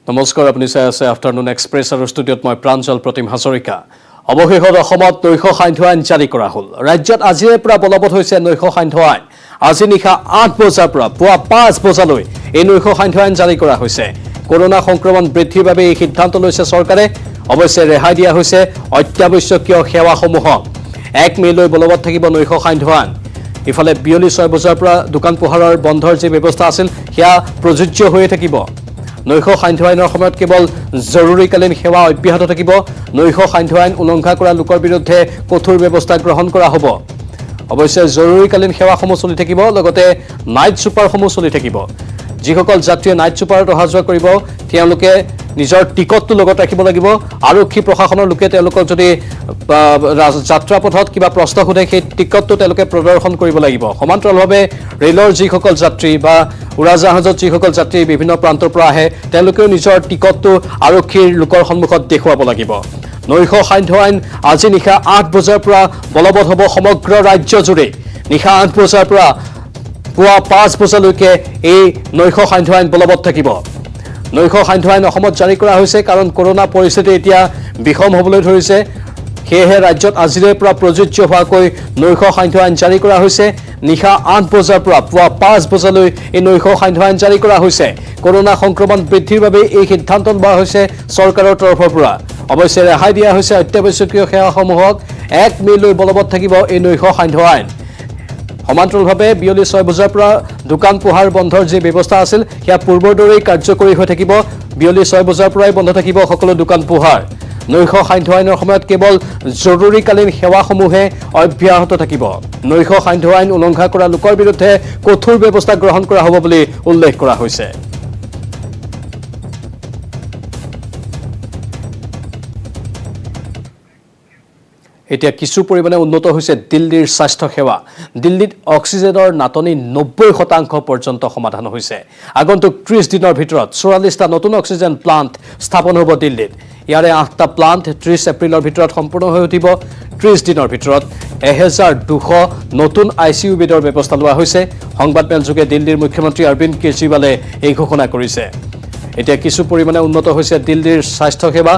নমস্কাৰ আপুনি চাই আছে আফটাৰনুন এক্সপ্ৰেছ আৰু ষ্টুডিঅ'ত মই প্ৰাঞ্জল প্ৰতিম হাজৰিকা অৱশেষত অসমত নৈশ সান্ধ্য আইন জাৰি কৰা হ'ল ৰাজ্যত আজিৰে পৰা বলবৎ হৈছে নৈশ সান্ধ্য আইন আজি নিশা 8 বজাৰ পৰা পুৱা 5 বজালৈ এই নৈশ সান্ধ্য আইন জাৰি কৰা হৈছে কৰোনা সংক্ৰমণ বৃদ্ধিৰ বাবে এই সিদ্ধান্ত লৈছে চৰকাৰে অৱশ্যে ৰেহাই দিয়া হৈছে অত্যাৱশ্যকীয় সেৱাসমূহক 1 মেলৈ বলবৎ থাকিব নৈশ সান্ধ্য আইন ইফালে বিয়লি 6 বজাৰ পৰা দোকান পোহাৰৰ বন্ধৰ যে ব্যৱস্থা আছিল সেয়া প্ৰযোজ্য হৈ থাকিব নৈশ সান্ধ্য আইনৰ সময়ত কেৱল জৰুৰীকালীন সেৱা অব্যাহত থাকিব নৈশ সান্ধ্য আইন উলংঘা কৰা লোকৰ বিৰুদ্ধে কঠোৰ ব্যৱস্থা গ্ৰহণ কৰা হ'ব অৱশ্যে জৰুৰীকালীন সেৱাসমূহ চলি থাকিব লগতে নাইট ছুপাৰসমূহ চলি থাকিব যিসকল যাত্ৰীয়ে নাইট ছুপাৰত অহা যোৱা কৰিব তেওঁলোকে নিজৰ টিকটটো লগত ৰাখিব লাগিব আৰক্ষী প্ৰশাসনৰ লোকে তেওঁলোকক যদি যাত্ৰা পথত কিবা প্ৰশ্ন সোধে সেই টিকটটো তেওঁলোকে প্ৰদৰ্শন কৰিব লাগিব সমান্তৰালভাৱে ৰেলৰ যিসকল যাত্ৰী বা উৰাজাহাজত যিসকল যাত্ৰী বিভিন্ন প্ৰান্তৰ পৰা আহে তেওঁলোকেও নিজৰ টিকটটো আৰক্ষীৰ লোকৰ সন্মুখত দেখুৱাব লাগিব নৈশ সান্ধ্য আইন আজি নিশা 8 বজাৰ পৰা বলবৎ হ'ব সমগ্ৰ ৰাজ্যজুৰি নিশা 8 বজাৰ পৰা পুৱা 5 বজালৈকে এই নৈশ সান্ধ্য আইন বলবৎ থাকিব নৈশ সান্ধ্য আইন অসমত জাৰি কৰা হৈছে কাৰণ কৰোনা পৰিস্থিতি এতিয়া বিষম হ'বলৈ ধৰিছে সেয়েহে ৰাজ্যত আজিৰে পৰা প্ৰযোজ্য হোৱাকৈ নৈশ সান্ধ্য আইন জাৰি কৰা হৈছে নিশা 8 বজাৰ পৰা পুৱা 5 বজালৈ এই নৈশ সান্ধ্য আইন জাৰি কৰা হৈছে কৰোনা সংক্ৰমণ বৃদ্ধিৰ বাবে এই সিদ্ধান্ত লোৱা হৈছে চৰকাৰৰ তৰফৰ পৰা অৱশ্যে ৰেহাই দিয়া হৈছে অত্যাৱশ্যকীয় সেৱাসমূহক 1 মেলৈ বলবৎ থাকিব এই নৈশ সান্ধ্য আইন সমান্তৰালভাৱে বিয়লি 6 বজাৰ পৰা দোকান পোহাৰ বন্ধৰ যে ব্যৱস্থা আছিল সেয়া পূৰ্বৰ দৰেই কাৰ্যকৰী হৈ থাকিব বিয়লি 6 বজাৰ পৰাই বন্ধ থাকিব সকলো দোকান পোহাৰ নৈশ সান্ধ্য আইনৰ সময়ত কেৱল জৰুৰীকালীন সেৱাসমূহে অব্যাহত থাকিব নৈশ সান্ধ্য আইন উলংঘা কৰা লোকৰ বিৰুদ্ধে কঠোৰ ব্যৱস্থা গ্ৰহণ কৰা হ'ব বুলি উল্লেখ কৰা হৈছে এতিয়া কিছু পৰিমাণে উন্নত হৈছে দিল্লীৰ স্বাস্থ্য সেৱা দিল্লীত অক্সিজেনৰ নাটনি 90% পৰ্যন্ত সমাধান হৈছে আগন্তুক 30 দিনৰ ভিতৰত 44টা নতুন অক্সিজেন প্লান্ট স্থাপন হ'ব দিল্লীত ইয়াৰে 8টা প্লান্ট 30 এপ্ৰিলৰ ভিতৰত সম্পূৰ্ণ হৈ উঠিব 30 দিনৰ ভিতৰত 1200 নতুন আইচিইউ বেডৰ ব্যৱস্থা লোৱা হৈছে সংবাদমেলযোগে দিল্লীৰ মুখ্যমন্ত্ৰী অৰবিন্দ কেজৰিৱালে এই ঘোষণা কৰিছে এতিয়া কিছু পৰিমাণে উন্নত হৈছে দিল্লীৰ স্বাস্থ্য সেৱা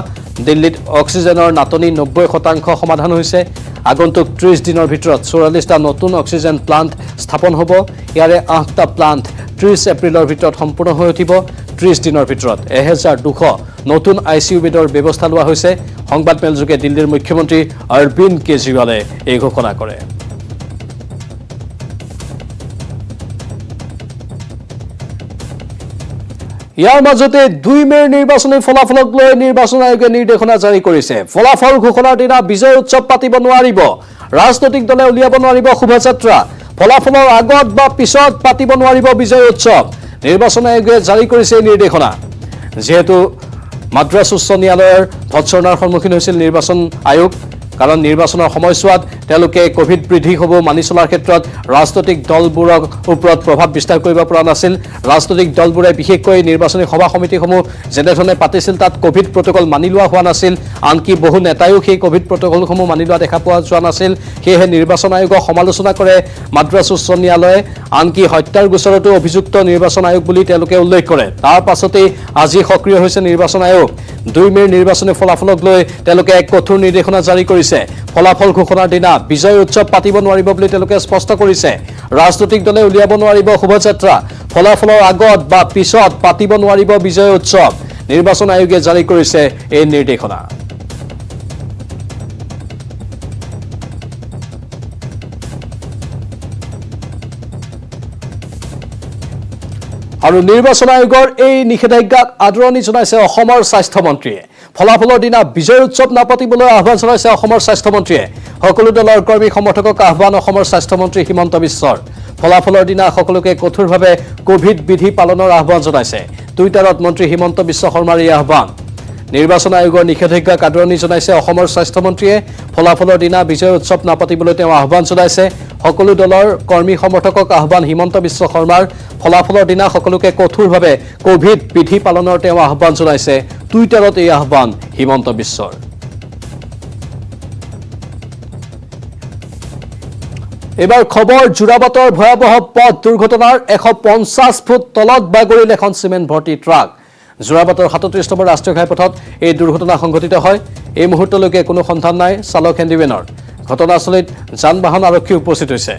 দিল্লীত অক্সিজেনৰ নাটনি 90% সমাধান হৈছে আগন্তুক 30 দিনৰ ভিতৰত 44টা নতুন অক্সিজেন প্লান্ট স্থাপন হ'ব ইয়াৰে 8টা প্লান্ট 30 এপ্ৰিলৰ ভিতৰত সম্পূৰ্ণ হৈ উঠিব 30 দিনৰ ভিতৰত 1200 নতুন আইচিইউ বেডৰ ব্যৱস্থা লোৱা হৈছে সংবাদমেলযোগে দিল্লীৰ মুখ্যমন্ত্ৰী অৰবিন্দ কেজৰিৱালে এই ঘোষণা কৰে ইয়াৰ মাজতে 2 মেৰ নিৰ্বাচনী ফলাফলক লৈ নিৰ্বাচন আয়োগে নিৰ্দেশনা জাৰি কৰিছে ফলাফল ঘোষণাৰ দিনা বিজয় উৎসৱ পাতিব নোৱাৰিব ৰাজনৈতিক দলে উলিয়াব নোৱাৰিব শোভাযাত্ৰা ফলাফলৰ আগত বা পিছত পাতিব নোৱাৰিব বিজয় উৎসৱ নিৰ্বাচন আয়োগে জাৰি কৰিছে এই নিৰ্দেশনা যেহেতু মাদ্ৰাজ উচ্চ ন্যায়ালয়ৰ ভৎসনাৰ সন্মুখীন হৈছিল নিৰ্বাচন আয়োগ কাৰণ নিৰ্বাচনৰ সময়ছোৱাত তেওঁলোকে কোভিড বৃদ্ধি হ'ব মানি চলাৰ ক্ষেত্ৰত ৰাজনৈতিক দলবোৰৰ ওপৰত প্ৰভাৱ বিস্তাৰ কৰিব পৰা নাছিল ৰাজনৈতিক দলবোৰে বিশেষকৈ নিৰ্বাচনী সভা সমিতিসমূহ যেনেধৰণে পাতিছিল তাত কোভিড প্ৰটকল মানি লোৱা হোৱা নাছিল আনকি বহু নেতায়ো সেই কোভিড প্ৰটকলসমূহ মানি লোৱা দেখা পোৱা যোৱা নাছিল সেয়েহে নিৰ্বাচন আয়োগক সমালোচনা কৰে মাদ্ৰাজ উচ্চ ন্যায়ালয়ে আনকি হত্যাৰ গোচৰতো অভিযুক্ত নিৰ্বাচন আয়োগ বুলি তেওঁলোকে উল্লেখ কৰে তাৰ পাছতেই আজি সক্ৰিয় হৈছে নিৰ্বাচন আয়োগ 2 মেৰ নিৰ্বাচনী ফলাফলক লৈ তেওঁলোকে এক কঠোৰ নিৰ্দেশনা জাৰি কৰিছে ফলাফল ঘোষণাৰ দিনা বিজয় উৎসৱ পাতিব নোৱাৰিব বুলি তেওঁলোকে স্পষ্ট কৰিছে ৰাজনৈতিক দলে উলিয়াব নোৱাৰিব শোভাযাত্ৰা ফলাফলৰ আগত বা পিছত পাতিব নোৱাৰিব বিজয় উৎসৱ নিৰ্বাচন আয়োগে জাৰি কৰিছে এই নিৰ্দেশনা আৰু নিৰ্বাচন আয়োগৰ এই নিষেধাজ্ঞাক আদৰণি জনাইছে অসমৰ স্বাস্থ্য মন্ত্ৰীয়ে ফলাফলৰ দিনা বিজয় উৎসৱ নাপাতিবলৈ আহ্বান জনাইছে অসমৰ স্বাস্থ্য মন্ত্ৰীয়ে সকলো দলৰ কৰ্মী সমৰ্থকক আহ্বান অসমৰ স্বাস্থ্য মন্ত্ৰী হিমন্ত বিশ্বৰ ফলাফলৰ দিনা সকলোকে কঠোৰভাৱে কোভিড বিধি পালনৰ আহ্বান জনাইছে টুইটাৰত মন্ত্ৰী হিমন্ত বিশ্ব শৰ্মাৰ এই আহ্বান নিৰ্বাচন আয়োগৰ নিষেধাজ্ঞাক আদৰণি জনাইছে অসমৰ স্বাস্থ্য মন্ত্ৰীয়ে ফলাফলৰ দিনা বিজয় উৎসৱ নাপাতিবলৈ তেওঁ আহ্বান জনাইছে সকলো দলৰ কৰ্মী সমৰ্থকক আহ্বান হিমন্ত বিশ্ব শৰ্মাৰ ফলাফলৰ দিনা সকলোকে কঠোৰভাৱে কোভিড বিধি পালনৰ তেওঁ আহ্বান জনাইছে টুইটাৰত এই আহ্বান হিমন্ত বিশ্বৰ এবাৰ খবৰ জোৰাবাটৰ ভয়াবহ পথ দুৰ্ঘটনাৰ 150 ফুট তলত বাগৰিল এখন সিমেন্ট ভৰ্তি ট্ৰাক যোৰাবাটৰ ৩৭ নম্বৰ ৰাষ্ট্ৰীয় ঘাইপথত এই দুৰ্ঘটনা সংঘটিত হয়। এই মুহূৰ্তলৈকে কোনো সন্ধান নাই চালক হেণ্ডিমেনৰ। ঘটনাস্থলীত যান বাহন আৰক্ষী উপস্থিত হৈছে।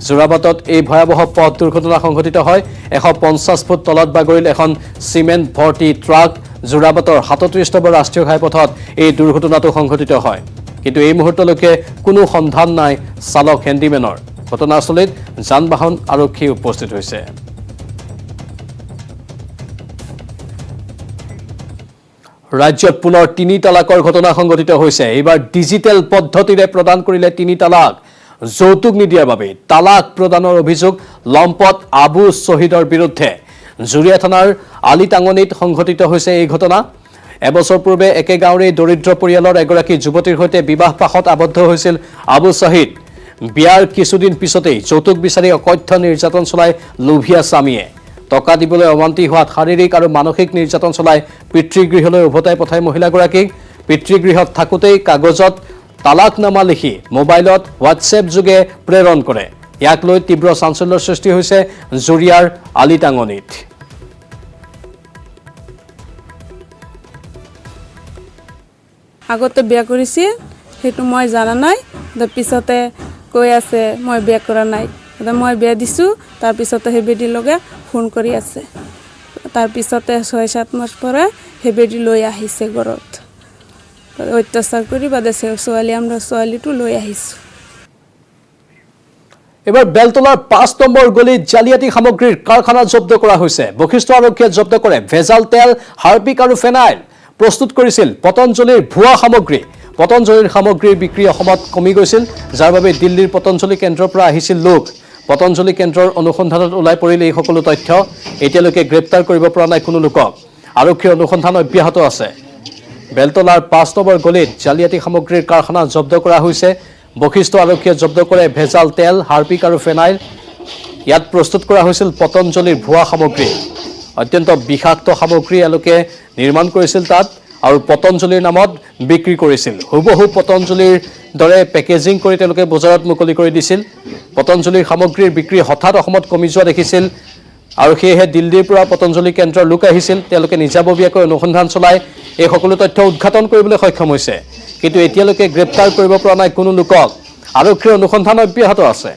যোৰাবাটত এই ভয়াৱহ পথ দুৰ্ঘটনা সংঘটিত হয়। ১৫০ ফুট তলত বাগৰিল এখন চিমেণ্ট ভৰ্তি ট্ৰাক। যোৰাবাটৰ ৩৭ নম্বৰ ৰাষ্ট্ৰীয় ঘাইপথত এই দুৰ্ঘটনাটো সংঘটিত হয়। কিন্তু এই মুহূৰ্তলৈকে কোনো সন্ধান নাই চালক হেণ্ডিমেনৰ। ঘটনাস্থলীত যান বাহন আৰক্ষী উপস্থিত হৈছে। ৰাজ্যত পুনৰ ৩ তালাকৰ ঘটনা সংঘটিত হৈছে। এইবাৰ ডিজিটেল পদ্ধতিৰে প্ৰদান কৰিলে ৩ তালাক। যৌতুক নিদিয়াৰ বাবে তালাক প্ৰদানৰ অভিযোগ লম্পট আবু শ্বহীদৰ বিৰুদ্ধে। জুৰিয়া থানাৰ আলিটাঙনিত সংঘটিত হৈছে এই ঘটনা। এবছৰ পূৰ্বে একে গাঁৱৰে দৰিদ্ৰ পৰিয়ালৰ এগৰাকী যুৱতীৰ সৈতে বিবাহ পাশত আবদ্ধ হৈছিল আবু শ্বহীদ। বিয়াৰ কিছুদিন পিছতেই যৌতুক বিচাৰি অকথ্য নিৰ্যাতন চলায় লোভিয়া স্বামীয়ে। টকা দিবলৈ অমান্তি হোৱাত শাৰীৰিক আৰু মানসিক নিৰ্যাতন চলাই পিতৃগৃহলৈ উভতাই পঠায় মহিলাগৰাকীক। পিতৃগৃহত থাকোঁতেই কাগজত তালাকনামা লিখি মোবাইলত হোৱাটছএপ যোগে প্ৰেৰণ কৰে। ইয়াক লৈ তীব্ৰ চাঞ্চল্যৰ সৃষ্টি হৈছে জুৰিয়াৰ আলিটাঙনিত। আগতে বিয়া কৰিছিল সেইটো মই জানা নাই। পিছতে কৈ আছে মই বিয়া কৰা নাই। মই বিয়া দিছোঁ তাৰপিছতে সেই বেদীৰ লগে ফোন কৰি আছে। তাৰপিছতে ৬-৭ মাস পৰা সেই বেদী লৈ আহিছে ঘৰত। অত্যাচাৰ কৰি বাদে ছোৱালী আমৰা ছোৱালীটো লৈ আহিছোঁ। এবাৰ বেলতলাৰ ৫ নম্বৰ গলিত জালিয়াতি সামগ্ৰীৰ কাৰখানা জব্দ কৰা হৈছে। বশিষ্ঠ আৰক্ষীয়ে জব্দ কৰে ভেজাল তেল, হাৰ্পিক আৰু ফেনাইল। প্ৰস্তুত কৰিছিল পতঞ্জলিৰ ভুৱা সামগ্ৰী। পতঞ্জলিৰ সামগ্ৰীৰ বিক্ৰী অসমত কমি গৈছিল, যাৰ বাবে দিল্লীৰ পতঞ্জলি কেন্দ্ৰৰ পৰা আহিছিল লোক। পতঞ্জলি কেন্দ্ৰৰ অনুসন্ধানত ওলাই পৰিল এই সকলো তথ্য। এতিয়ালৈকে গ্ৰেপ্তাৰ কৰিব পৰা নাই কোনো লোকক। আৰক্ষীৰ অনুসন্ধান অব্যাহত আছে। বেলতলাৰ ৫ নম্বৰ গলিত জালিয়াতি সামগ্ৰীৰ কাৰখানা জব্দ কৰা হৈছে। বশিষ্ঠ আৰক্ষীয়ে জব্দ কৰে ভেজাল তেল, হাৰ্পিক আৰু ফেনাইল। ইয়াত প্ৰস্তুত কৰা হৈছিল পতঞ্জলিৰ ভুৱা সামগ্ৰী। অত্যন্ত বিষাক্ত সামগ্ৰী এওঁলোকে নিৰ্মাণ কৰিছিল তাত আৰু পতঞ্জলিৰ নামত বিক্ৰী কৰিছিল। হুবহু পতঞ্জলিৰ দৰে পেকেজিং কৰি তেওঁলোকে বজাৰত মুকলি কৰি দিছিল। পতঞ্জলিৰ সামগ্ৰীৰ বিক্ৰী হঠাৎ অসমত কমি যোৱা দেখিছিল আৰু সেয়েহে দিল্লীৰ পৰা পতঞ্জলি কেন্দ্ৰৰ লোক আহিছিল। তেওঁলোকে নিজাববীয়াকৈ অনুসন্ধান চলাই এই সকলো তথ্য উদ্ঘাটন কৰিবলৈ সক্ষম হৈছে। কিন্তু এতিয়ালৈকে গ্ৰেপ্তাৰ কৰিব পৰা নাই কোনো লোকক। আৰক্ষীৰ অনুসন্ধান অব্যাহত আছে।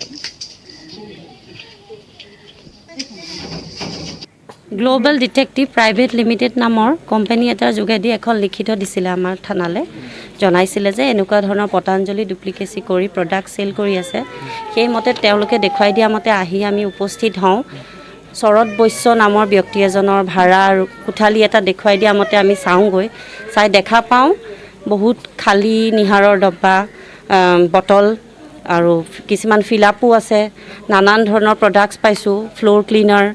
গ্লোবেল ডিটেক্টিভ প্ৰাইভেট লিমিটেড নামৰ কোম্পানী এটাৰ যোগেদি এখন লিখিত দিছিলে আমাৰ থানালৈ। জনাইছিলে যে এনেকুৱা ধৰণৰ পতঞ্জলি ডুপ্লিকেচি কৰি প্ৰডাক্ট চেল কৰি আছে। সেইমতে তেওঁলোকে দেখুৱাই দিয়া মতে আহি আমি উপস্থিত হওঁ। শৰৎ বৈশ্য নামৰ ব্যক্তি এজনৰ ভাড়া কোঠালি এটা দেখুৱাই দিয়া মতে আমি চাওঁগৈ। চাই দেখা পাওঁ বহুত খালী নিহাৰৰ ডব্বা, বটল আৰু কিছুমান ফিলাপো আছে। নানান ধৰণৰ প্ৰডাক্টছ পাইছোঁ, ফ্ল'ৰ ক্লিনাৰ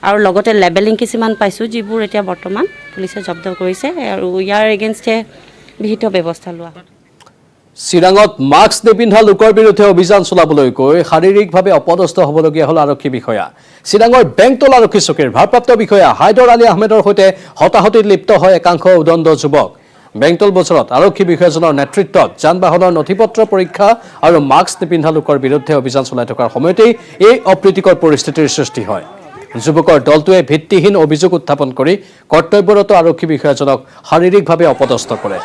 আৰু লগতে লেবেলিং কিছুমান পাইছোঁ, যিবোৰ এতিয়া বৰ্তমান পুলিচে জব্দ কৰিছে আৰু ইয়াৰ এগেইনষ্টে বিহিত ব্যৱস্থা লোৱা হয়। চিৰাঙত মাস্ক নিপিন্ধা লোকৰ বিৰুদ্ধে অভিযান চলাবলৈ গৈ শাৰীৰিকভাৱে অপদস্থ হ'বলগীয়া হ'ল আৰক্ষী বিষয়া। চিৰাঙৰ বেংতলা আৰক্ষী চকীৰ ভাৰপ্ৰাপ্ত বিষয়া হাইদৰ আলী আহমেদৰ সৈতে হতাহতিত লিপ্ত হয় একাংশ উদণ্ড যুৱক। বেংতল বজাৰত আৰক্ষী বিষয়াজনৰ নেতৃত্বত যান বাহনৰ নথিপত্ৰ পৰীক্ষা আৰু মাস্ক নিপিন্ধা লোকৰ বিৰুদ্ধে অভিযান চলাই থকাৰ সময়তেই এই অপ্ৰীতিকৰ পৰিস্থিতিৰ সৃষ্টি হয়। যুৱকৰ দলটোৱে ভিত্তিহীন অভিযোগ উত্থাপন কৰি কৰ্তব্যৰত আৰক্ষী বিষয়াজনক শাৰীৰিকভাৱে অপদস্থ কৰে।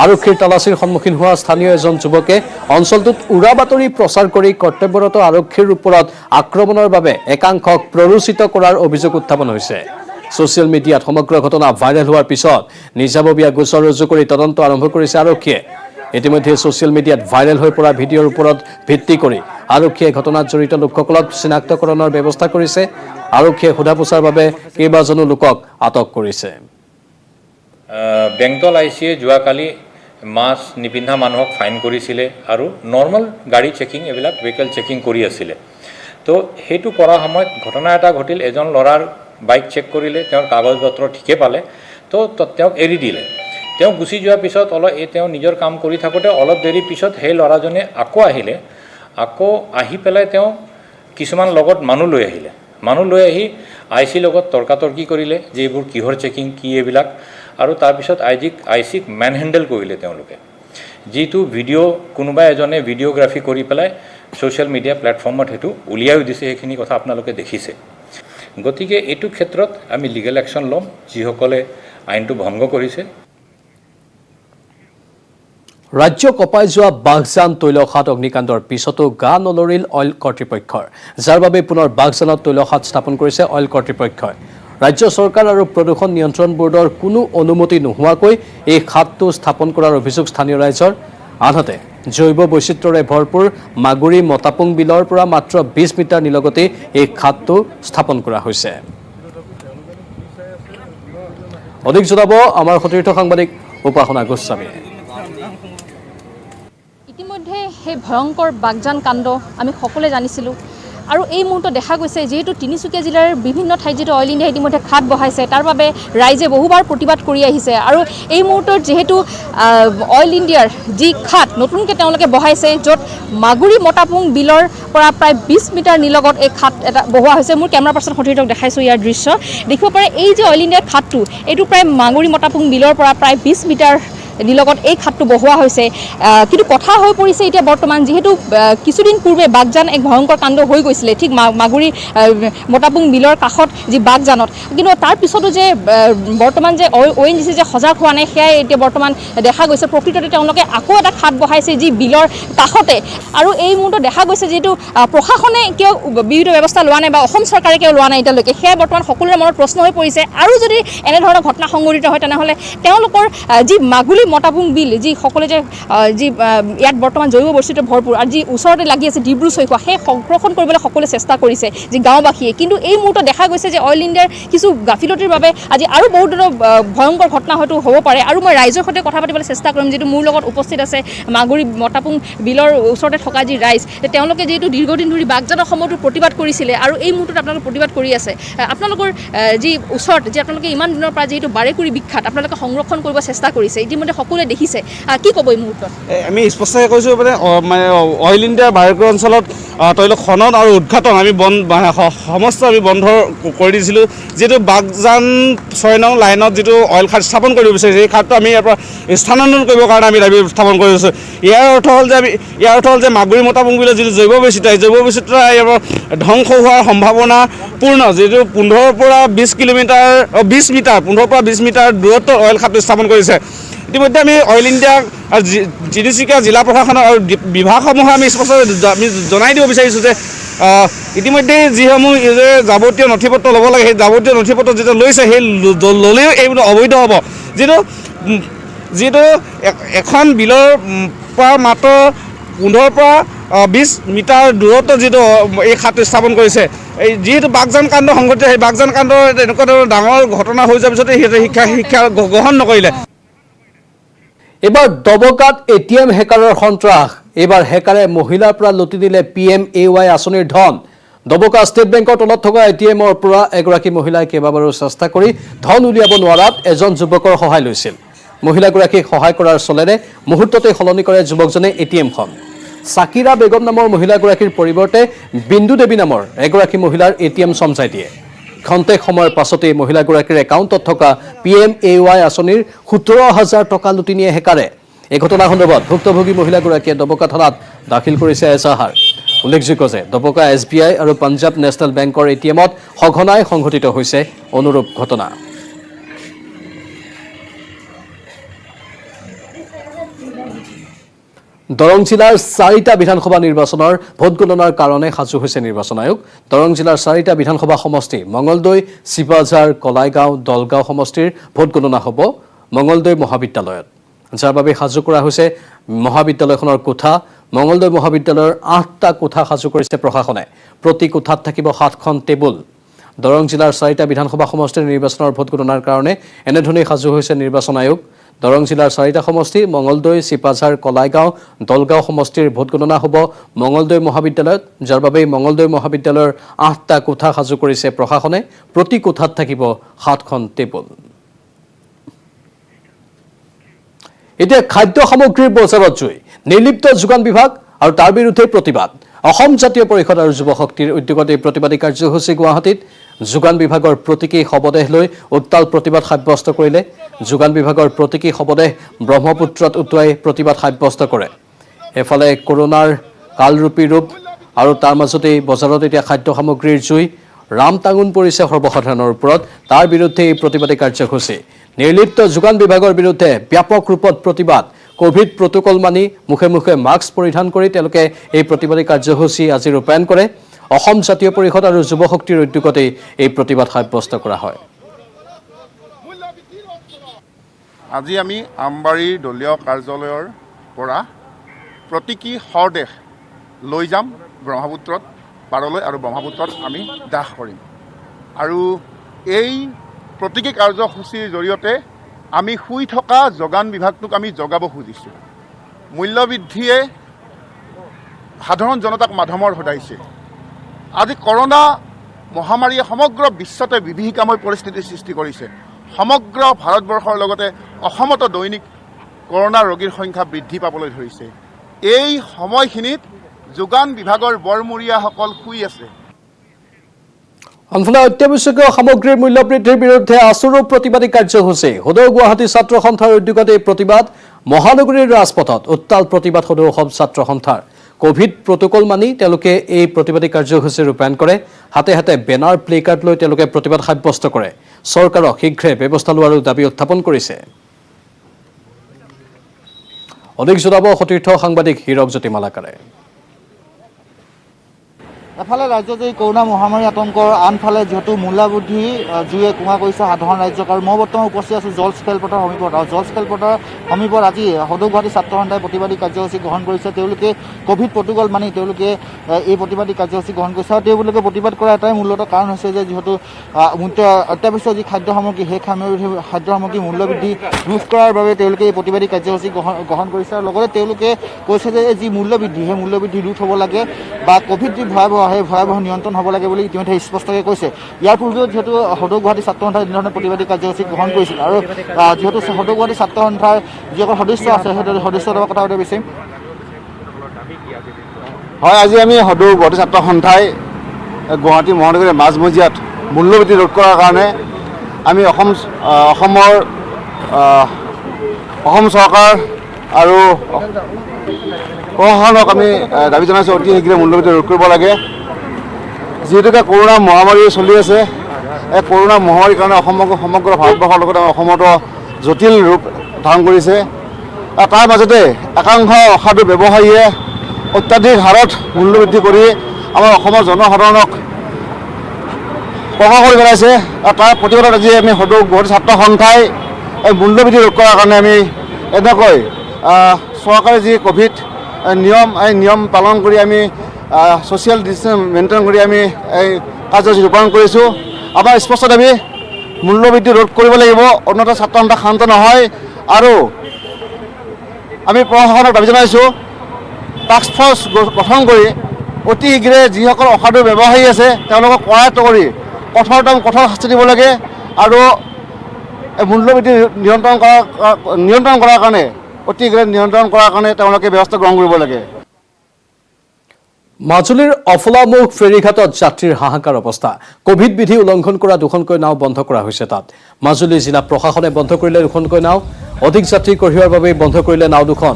আৰক্ষীৰ তালাচীৰ সন্মুখীন হোৱা স্থানীয় এজন যুৱকে অঞ্চলটোত উৰা বাতৰি প্ৰচাৰ কৰি কৰ্তব্যৰত আৰক্ষীৰ ওপৰত আক্ৰমণৰ বাবে একাংশক প্ৰৰোচিত কৰাৰ অভিযোগ উত্থাপন হৈছে। ছ'চিয়েল মিডিয়াত সমগ্ৰ ঘটনা ভাইৰেল হোৱাৰ পিছত নিজাববীয়া গোচৰ ৰুজু কৰি তদন্ত আৰম্ভ কৰিছে আৰক্ষীয়ে। ইতিমধ্যে ছ'চিয়েল মিডিয়াত ভাইৰেল হৈ পৰা ভিডিঅ'ৰ ওপৰত ভিত্তি কৰি আৰক্ষীয়ে ঘটনাত জড়িত লোকসকলক চিনাক্তকৰণৰ ব্যৱস্থা কৰিছে। আৰক্ষীয়ে সোধা পোছাৰ বাবে কেইবাজনো লোকক আটক কৰিছে। বেংতল আইচিয়ে যোৱাকালি মাস্ক নিপিন্ধা মানুহক ফাইন কৰিছিলে আৰু নৰ্মেল গাড়ী চেকিং এইবিলাক ভেহিকেল চেকিং কৰি আছিলে। তো সেইটো কৰাৰ সময়ত ঘটনা এটা ঘটিল। এজন ল'ৰাৰ বাইক চেক কৰিলে, তেওঁৰ কাগজ পত্ৰ ঠিকে পালে, তো তেওঁক এৰি দিলে। তেওঁ গুচি যোৱাৰ পিছত তেওঁ নিজৰ কাম কৰি থাকোঁতে অলপ দেৰি পিছত সেই ল'ৰাজনে আকৌ আহিলে। আকৌ আহি পেলাই তেওঁ কিছুমান লগত মানুহ লৈ আহিলে। মানুহ লৈ আহি আই চিৰ লগত তৰ্কাতৰ্কি কৰিলে যে এইবোৰ কিহৰ চেকিং, কি এইবিলাক। আৰু তাৰপিছত আই চিক মেন হেণ্ডেল কৰিলে তেওঁলোকে। যিটো ভিডিঅ' কোনোবা এজনে ভিডিঅ'গ্ৰাফি কৰি পেলাই ছ'চিয়েল মিডিয়া প্লেটফৰ্মত সেইটো উলিয়াইও দিছে। সেইখিনি কথা আপোনালোকে দেখিছে। গতিকে এইটো ক্ষেত্ৰত আমি লিগেল একশ্যন ল'ম। যিসকলে আইনটো ভংগ কৰিছে। ৰাজ্য কঁপাই যোৱা বাঘজান তৈলখাট অগ্নিকাণ্ডৰ পিছতো গা নলৰিল অইল কৰ্তৃপক্ষৰ, যাৰ বাবে পুনৰ বাঘজানত তৈলখাট স্থাপন কৰিছে অইল কৰ্তৃপক্ষই। ৰাজ্য চৰকাৰ আৰু প্ৰদূষণ নিয়ন্ত্ৰণ বৰ্ডৰ কোনো অনুমতি নোহোৱাকৈ এই খাটটো স্থাপন কৰাৰ অভিযোগ স্থানীয় ৰাইজৰ। আনহাতে জৈৱ বৈচিত্ৰ্যৰে ভৰপূৰ মাগুৰী মতাপুং বিলৰ পৰা মাত্ৰ 20 মিটাৰ নিলগতে এই খাটটো স্থাপন কৰা হৈছে। অধিক জনাব আমাৰ সতীৰ্থ সাংবাদিক উপাসনা গোস্বামীয়ে। ইতিমধ্যে সেই ভয়ংকৰ বাঘজান কাণ্ড আমি সকলোৱে জানিছিলোঁ আৰু এই মুহূৰ্তত দেখা গৈছে যিহেতু তিনিচুকীয়া জিলাৰ বিভিন্ন ঠাইত যিটো অইল ইণ্ডিয়া ইতিমধ্যে খাট বহাইছে, তাৰ বাবে ৰাইজে বহুবাৰ প্ৰতিবাদ কৰি আহিছে আৰু এই মুহূৰ্তত যিহেতু অইল ইণ্ডিয়াৰ যি খাট নতুনকৈ তেওঁলোকে বহাইছে, য'ত মাগুৰী মতাপুং বিলৰ পৰা প্ৰায় 20 মিটাৰ নিলগত এই খাট এটা বহোৱা হৈছে। মোৰ কেমেৰা পাৰ্চন সতীৰ্থক দেখাইছোঁ ইয়াৰ দৃশ্য। দেখিব পাৰে এই যে অইল ইণ্ডিয়াৰ খাটটো, এইটো প্ৰায় মাগুৰী মতাপুং বিলৰ পৰা প্ৰায় 20 মিটাৰ নিলগত এই খাটটো বহোৱা হৈছে। কিন্তু কথা হৈ পৰিছে এতিয়া বৰ্তমান, যিহেতু কিছুদিন পূৰ্বে বাঘজান এক ভয়ংকৰ কাণ্ড হৈ গৈছিলে ঠিক মাগুৰী মতাপুং বিলৰ কাষত যি বাঘজানত, কিন্তু তাৰ পিছতো যে বৰ্তমান যে ONGC যে সজাগ হোৱা নাই, সেয়াই এতিয়া বৰ্তমান দেখা গৈছে। প্ৰকৃততে তেওঁলোকে আকৌ এটা খাট বহাইছে যি বিলৰ কাষতে, আৰু এই মুহূৰ্তত দেখা গৈছে যিহেতু প্ৰশাসনে কিয় বিহিত ব্যৱস্থা লোৱা নাই বা অসম চৰকাৰে কিয় লোৱা নাই এতিয়ালৈকে, সেয়া বৰ্তমান সকলোৰে মনত প্ৰশ্ন হৈ পৰিছে। আৰু যদি এনেধৰণৰ ঘটনা সংঘটিত হয় তেনেহ'লে তেওঁলোকৰ যি মাগুৰী মতাপুং বিল, যি সকলোৱে যি ইয়াত বৰ্তমান জৈৱ বৈচিত্ৰ্য ভৰপূৰ আৰু যি ওচৰতে লাগি আছে ডিব্ৰু চৈখোৱা, সেই সংৰক্ষণ কৰিবলৈ সকলোৱে চেষ্টা কৰিছে যি গাঁওবাসীয়ে। কিন্তু এই মুহূৰ্তত দেখা গৈছে যে অইল ইণ্ডিয়াৰ কিছু গাফিলতিৰ বাবে আজি আৰু বহুত ধৰণৰ ভয়ংকৰ ঘটনা হয়তো হ'ব পাৰে। আৰু মই ৰাইজৰ সৈতে কথা পাতিবলৈ চেষ্টা কৰিম, যিটো মোৰ লগত উপস্থিত আছে মাগুৰী মতাপুং বিলৰ ওচৰতে থকা যি ৰাইজ, তেওঁলোকে যিহেতু দীৰ্ঘদিন ধৰি বাঘজানৰ সময়তো প্ৰতিবাদ কৰিছিলে আৰু এই মুহূৰ্তত আপোনালোকে প্ৰতিবাদ কৰি আছে। আপোনালোকৰ যি ওচৰত যে আপোনালোকে ইমান দিনৰ পৰা যিহেতু বাৰেকুৰি বিখ্যাত, আপোনালোকে সংৰক্ষণ কৰিব চেষ্টা কৰিছে, ইতিমধ্যে সকলোৱে দেখিছে, কি ক'ব এই মুহূৰ্তত? আমি স্পষ্টকৈ কৈছোঁ মানে অইল ইণ্ডিয়াৰ বাৰেকুৰি অঞ্চলত তৈল খনন আৰু উদঘাটন আমি সমস্ত আমি বন্ধ কৰি দিছিলোঁ। যিহেতু বাঘজান 6 নং লাইনত যিটো অইল খাট স্থাপন কৰিব বিচাৰিছে, সেই খাটটো আমি ইয়াৰ পৰা স্থানান্তৰণ কৰিবৰ কাৰণে আমি দাবী স্থাপন কৰি আছোঁ। ইয়াৰ অৰ্থ হ'ল যে মাগুৰী মতাপুং বিলৰ যিটো জৈৱ বৈচিত্ৰ্য, এই জৈৱ বৈচিত্ৰ্য ইয়াৰ পৰা ধ্বংস হোৱাৰ সম্ভাৱনা পূৰ্ণ। যিটো 15 পৰা 20 মিটাৰ দূৰত্ব অইল খাটটো স্থাপন কৰিছে। ইতিমধ্যে আমি অইল ইণ্ডিয়াক তিনিচুকীয়া জিলা প্ৰশাসনৰ আৰু বিভাগসমূহে আমি স্পষ্ট আমি জনাই দিব বিচাৰিছোঁ যে ইতিমধ্যে যিসমূহ যাৱতীয় নথি পত্ৰ ল'ব লাগে, সেই যাৱতীয় নথি পত্ৰ যেতিয়া লৈছে, সেই ল'লেও এইবোৰ অবৈধ হ'ব। যিহেতু এখন বিলৰ পৰা মাত্ৰ 15 পৰা 20 মিটাৰ দূৰত্ব যিটো এই খাটটো স্থাপন কৰিছে, এই যিহেতু বাঘজান কাণ্ড সংঘটিত, সেই বাঘজান কাণ্ড এনেকুৱা ধৰণৰ ডাঙৰ ঘটনা হৈ যোৱাৰ পিছতে সিহঁতে শিক্ষা গ্ৰহণ নকৰিলে। এবাৰ দবকাত ATM হেকাৰৰ সন্ত্ৰাস। এইবাৰ হেকাৰে মহিলাৰ পৰা লুটি দিলে PMAY আঁচনিৰ ধন। দবকা ষ্টেট বেংকৰ তলত থকা ATMৰ পৰা এগৰাকী মহিলাই কেইবাবাৰো চেষ্টা কৰি ধন উলিয়াব নোৱাৰাত এজন যুৱকৰ সহায় লৈছিল। মহিলাগৰাকীক সহায় কৰাৰ চলেৰে মুহূৰ্ততে সলনি কৰে যুৱকজনে ATMখন। চাকিৰা বেগম নামৰ মহিলাগৰাকীৰ পৰিৱৰ্তে বিন্দু দেৱী নামৰ এগৰাকী মহিলাৰ ATM চমজাই দিয়ে। ক্ষন্তেক সময়ৰ পাছতেই মহিলাগৰাকীৰ একাউণ্টত থকা PMAY আঁচনিৰ 17,000 টকা লুটি নিয়ে হেকাৰে। এই ঘটনা সন্দৰ্ভত ভুক্তভোগী মহিলাগৰাকীয়ে দবকা থানাত দাখিল কৰিছে এজাহাৰ। উল্লেখযোগ্য যে দবকা SBI আৰু পাঞ্জাৱ নেশ্যনেল বেংকৰ ATMত সঘনাই সংঘটিত হৈছে অনুৰূপ ঘটনা। দৰং জিলাৰ 4টা বিধানসভা নিৰ্বাচনৰ ভোটগণনাৰ কাৰণে সাজু হৈছে নিৰ্বাচন আয়োগ। দৰং জিলাৰ 4টা বিধানসভা সমষ্টি মঙলদৈ, চিপাঝাৰ, কলাইগাঁও, দলগাঁও সমষ্টিৰ ভোটগণনা হ'ব মঙলদৈ মহাবিদ্যালয়ত, যাৰ বাবে সাজু কৰা হৈছে মহাবিদ্যালয়খনৰ কোঠা। মঙলদৈ মহাবিদ্যালয়ৰ 8টা কোঠা সাজু কৰিছে প্ৰশাসনে। প্ৰতি কোঠাত থাকিব 7খন টেবুল। দৰং জিলাৰ 4টা বিধানসভা সমষ্টিৰ নিৰ্বাচনৰ ভোটগণনাৰ কাৰণে এনেধৰণেই সাজু হৈছে নিৰ্বাচন আয়োগ। দৰং জিলাৰ 4টা সমষ্টি মঙলদৈ, চিপাঝাৰ, কলাইগাঁও, দলগাঁও সমষ্টিৰ ভোটগণনা হ'ব মঙলদৈ মহাবিদ্যালয়ত, যাৰ বাবে মঙলদৈ মহাবিদ্যালয়ৰ 8টা কোঠা সাজু কৰিছে প্ৰশাসনে। প্ৰতি কোঠাত থাকিব 7খন টেবুল। এতিয়া খাদ্য সামগ্ৰীৰ বজাৰত জুই, নিৰ্লিপ্ত যোগান বিভাগ আৰু তাৰ বিৰুদ্ধে প্ৰতিবাদ। অসম জাতীয় পৰিষদ আৰু যুৱ শক্তিৰ উদ্যোগত এই প্ৰতিবাদী কাৰ্যসূচী গুৱাহাটীত। যোগান বিভাগৰ প্ৰতীকী শৱদেহ লৈ উত্তাল প্ৰতিবাদ সাব্যস্ত কৰিলে। যোগান বিভাগৰ প্ৰতীকী শৱদেহ ব্ৰহ্মপুত্ৰত উটুৱাই প্ৰতিবাদ সাব্যস্ত কৰে। এফালে কৰোনাৰ কালৰূপী ৰূপ আৰু তাৰ মাজতেই বজাৰত এতিয়া খাদ্য সামগ্ৰীৰ জুই। ৰাম টাঙোন পৰিছে সৰ্বসাধাৰণৰ ওপৰত। তাৰ বিৰুদ্ধে এই প্ৰতিবাদী কাৰ্যসূচী। নিৰ্লিপ্ত যোগান বিভাগৰ বিৰুদ্ধে ব্যাপক ৰূপত প্ৰতিবাদ। কোভিড প্ৰটকল মানি মুখে মুখে মাস্ক পৰিধান কৰি তেওঁলোকে এই প্ৰতিবাদী কাৰ্যসূচী আজি ৰূপায়ণ কৰে। অসম জাতীয় পৰিষদ আৰু যুৱ শক্তিৰ উদ্যোগতে এই প্ৰতিবাদ সাব্যস্ত কৰা হয়। আজি আমি আমবাৰীৰ দলীয় কাৰ্যালয়ৰ পৰা প্ৰতীকী শৱদেহ লৈ যাম ব্ৰহ্মপুত্ৰত পাৰলৈ আৰু ব্ৰহ্মপুত্ৰত আমি দাহ কৰিম। আৰু এই প্ৰতীকী কাৰ্যসূচীৰ জৰিয়তে আমি শুই থকা যোগান বিভাগটোক আমি জগাব খুজিছোঁ। মূল্যবৃদ্ধিয়ে সাধাৰণ জনতাক মাধমৰ সদাইছে। আজি কৰোণা মহামাৰীয়ে সমগ্ৰ বিশ্বতে বিভীষিকাময় পৰিস্থিতিৰ সৃষ্টি কৰিছে। সমগ্ৰ ভাৰতবৰ্ষৰ লগতে অসমতো দৈনিক কৰোণা ৰোগীৰ সংখ্যা বৃদ্ধি পাবলৈ ধৰিছে। এই সময়খিনিত যোগান বিভাগৰ বৰমূৰীয়াসকল শুই আছে। আনফালে অত্যাৱশ্যকীয় সামগ্ৰীৰ মূল্য বৃদ্ধিৰ বিৰুদ্ধে আচুৰো প্ৰতিবাদী কাৰ্যসূচী। সদৌ গুৱাহাটী ছাত্ৰ সন্থাৰ উদ্যোগত এই প্ৰতিবাদ। মহানগৰীৰ ৰাজপথত উত্তাল প্ৰতিবাদ সদৌ অসম ছাত্ৰ সন্থাৰ। কোভিড প্ৰটকল মানি তেওঁলোকে এই প্ৰতিবাদী কাৰ্যসূচী ৰূপায়ণ কৰে। হাতে হাতে বেনাৰ প্লে কাৰ্ড লৈ তেওঁলোকে প্ৰতিবাদ সাব্যস্ত কৰে। চৰকাৰক শীঘ্ৰে ব্যৱস্থা লোৱাৰো দাবী উত্থাপন কৰিছে। অধিক জনাব সতীৰ্থ সাংবাদিক হীৰকজ্যোতি মালাকাৰে। এফালে ৰাজ্যজুৰি কৰোণা মহামাৰী আতংকৰ আনফালে যিহেতু মূল্যবৃদ্ধি জুয়ে কোঙা কৰিছে সাধাৰণ ৰাজ্যক। আৰু মই বৰ্তমান উপস্থিত আছোঁ জৰ্জ খেলপথাৰ সমীপত। আৰু জৰ্জ খেলপথাৰ সমীপত আজি সদৌ গুৱাহাটী ছাত্ৰ সন্থাই প্ৰতিবাদী কাৰ্যসূচী গ্ৰহণ কৰিছে। তেওঁলোকে কোভিড প্ৰটকল মানি তেওঁলোকে এই প্ৰতিবাদী কাৰ্যসূচী গ্ৰহণ কৰিছে। আৰু তেওঁলোকে প্ৰতিবাদ কৰা এটাই মূলত কাৰণ হৈছে যে যিহেতু অত্যাৱশ্যক যি খাদ্য সামগ্ৰী সেই খাদ্য সামগ্ৰী মূল্যবৃদ্ধি ৰোধ কৰাৰ বাবে তেওঁলোকে এই প্ৰতিবাদী কাৰ্যসূচী গ্ৰহণ কৰিছে। আৰু লগতে তেওঁলোকে কৈছে যে যি মূল্যবৃদ্ধি সেই মূল্যবৃদ্ধি ৰোধ হ'ব লাগে বা কোভিড যি ভয়াৱহ সেই ভয়াৱহ নিয়ন্ত্ৰণ হ'ব লাগে বুলি ইতিমধ্যে স্পষ্টকৈ কৈছে। ইয়াৰ পূৰ্বেও যিহেতু সদৌ গুৱাহাটী ছাত্ৰ সন্থাই এনেধৰণে প্ৰতিবাদী কাৰ্যসূচী গ্ৰহণ কৰিছিল। আৰু যিহেতু সদৌ গুৱাহাটী ছাত্ৰ সন্থাৰ যিসকল সদস্য আছে সেই সদস্যৰ লগত কথা পাতিব বিচাৰিম। হয়, আজি আমি সদৌ গুৱাহাটী ছাত্ৰ সন্থাই গুৱাহাটী মহানগৰীৰ মাজমজিয়াত মূল্যবৃদ্ধি ৰোধ কৰাৰ কাৰণে আমি অসম চৰকাৰ আৰু প্ৰশাসনক আমি দাবী জনাইছোঁ অতি শীঘ্ৰে মূল্যবৃদ্ধি ৰোধ কৰিব লাগে। যিহেতুকে কৰোণা মহামাৰী চলি আছে, এই কৰোণা মহামাৰীৰ কাৰণে সমগ্ৰ ভাৰতবৰ্ষৰ লগতে অসমতো জটিল ৰূপ ধাৰণ কৰিছে। আৰু তাৰ মাজতে একাংশ অসাধু ব্যৱসায়ীয়ে অত্যাধিক হাৰত মূল্যবৃদ্ধি কৰি আমাৰ অসমৰ জনসাধাৰণক প্ৰশংসা কৰি পেলাইছে। আৰু তাৰ প্ৰতিবাদত আজি আমি সদৌ গুৱাহাটী ছাত্ৰ সন্থাই এই মূল্যবৃদ্ধি ৰোধ কৰাৰ কাৰণে আমি এনেকৈ চৰকাৰে যি কোভিড নিয়ম পালন কৰি আমি ছ'চিয়েল ডিষ্টেঞ্চ মেইনটেইন কৰি আমি এই কাৰ্যসূচী ৰূপায়ণ কৰিছোঁ। আমাৰ স্পষ্ট দাবী মূল্যবৃদ্ধি ৰোধ কৰিব লাগিব, অন্যথা ছাত্ৰ সন্থা শান্ত নহয়। আৰু আমি প্ৰশাসনক দাবী জনাইছোঁ টাস্ক ফ'ৰ্চ গঠন কৰি অতি শীঘ্ৰে যিসকল অসাধু ব্যৱসায়ী আছে তেওঁলোকক কৰায়ত্ব কৰি কঠোৰ শাস্তি দিব লাগে। আৰু মূল্যবৃদ্ধি নিয়ন্ত্ৰণ কৰাৰ কাৰণে অতি শীঘ্ৰে নিয়ন্ত্ৰণ কৰাৰ কাৰণে তেওঁলোকে ব্যৱস্থা গ্ৰহণ কৰিব লাগে। মাজুলীৰ অফলামুখ ফেৰীঘাটত যাত্ৰীৰ হাহাকাৰ অৱস্থা। কোভিড বিধি উলংঘন কৰা দুখনকৈ নাও বন্ধ কৰা হৈছে তাত। মাজুলী জিলা প্ৰশাসনে বন্ধ কৰিলে দুখনকৈ নাও। অধিক যাত্ৰী কঢ়িওৱাৰ বাবে বন্ধ কৰিলে নাও দুখন।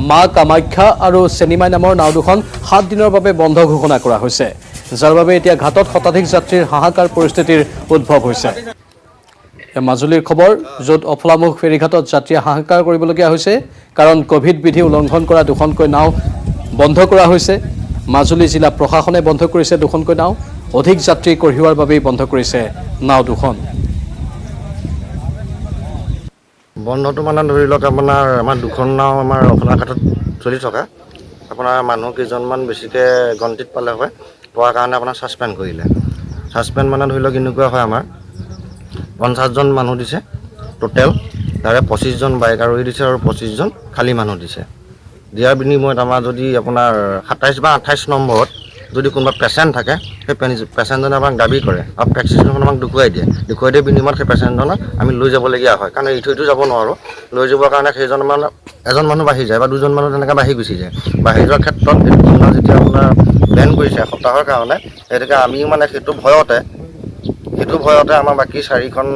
মা কামাখ্যা আৰু চেনিমাই নামৰ নাও দুখন 7 দিনৰ বাবে বন্ধ ঘোষণা কৰা হৈছে, যাৰ বাবে এতিয়া ঘাটত শতাধিক যাত্ৰীৰ হাহাকাৰ পৰিস্থিতিৰ উদ্ভৱ হৈছে। মাজুলীৰ খবৰ, য'ত অফলামুখ ফেৰীঘাটত যাত্ৰীয়ে হাহাকাৰ কৰিবলগীয়া হৈছে কাৰণ কোভিড বিধি উলংঘন কৰা দুখনকৈ নাও বন্ধ কৰা হৈছে। মাজুলী জিলা প্ৰশাসনে বন্ধ কৰিছে দুখনকৈ নাও। অধিক যাত্ৰী কঢ়িওৱাৰ বাবেই বন্ধ কৰিছে নাও দুখন। বন্ধটো মানে ধৰি লওক আপোনাৰ আমাৰ দুখন নাও আমাৰ অফলা ঘাটত চলি থকা আপোনাৰ মানুহ কেইজনমান বেছিকৈ গন্তিত পালে হয়, পোৱাৰ কাৰণে আপোনাৰ ছাছপেণ্ড কৰিলে। ছাছপেণ্ড মানে ধৰি লওক এনেকুৱা হয় আমাৰ 50জন মানুহ দিছে টোটেল, তাৰে 25জন বাইক আৰোহী দিছে আৰু 25জন খালী মানুহ দিছে। দিয়াৰ বিনিময়ত আমাৰ যদি আপোনাৰ 27 বা 28 নম্বৰত যদি কোনোবা পেচেণ্ট থাকে সেই পেচেণ্টজনে আমাক দাবী কৰে আৰু প্ৰেছক্ৰিপশ্যনখন আমাক দেখুৱাই দিয়ে বিনিময়ত সেই পেচেণ্টজনক আমি লৈ যাবলগীয়া হয়। কাৰণ ইটো যাব নোৱাৰোঁ, লৈ যাবৰ কাৰণে এজন মানুহ বাঢ়ি যায় বা দুজন মানুহ তেনেকৈ বাঢ়ি গুচি যায়। বাঢ়ি যোৱাৰ ক্ষেত্ৰত যেতিয়া আপোনাৰ বেন কৰিছে এসপ্তাহৰ কাৰণে, গতিকে আমিও মানে সেইটো ভয়তে আমাৰ বাকী 4খন